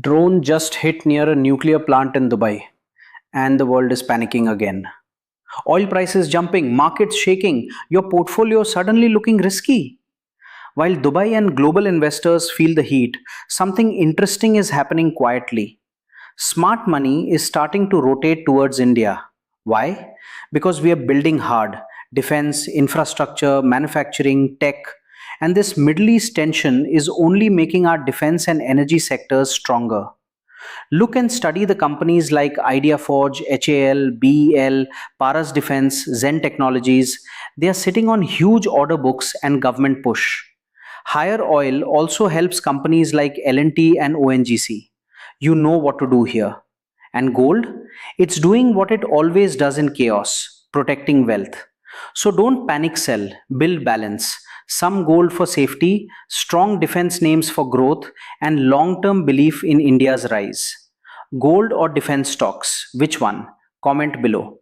Drone just hit near a nuclear plant in Dubai, and the world is panicking again. Oil prices jumping, markets shaking, your portfolio suddenly looking risky. While Dubai and global investors feel the heat, something interesting is happening quietly. Smart money is starting to rotate towards India. Why? Because we are building hard defense, infrastructure, manufacturing, tech, and this Middle East tension is only making our defense and energy sectors stronger. Look and study the companies like IdeaForge, HAL, BEL, Paras Defense, Zen Technologies. They are sitting on huge order books and government push. Higher oil also helps companies like L&T and ONGC. You know what to do here. And gold? It's doing what it always does in chaos, protecting wealth. So don't panic sell, build balance. Some gold for safety, strong defense names for growth, and long term belief in India's rise. Gold or defense stocks? Which one? Comment below.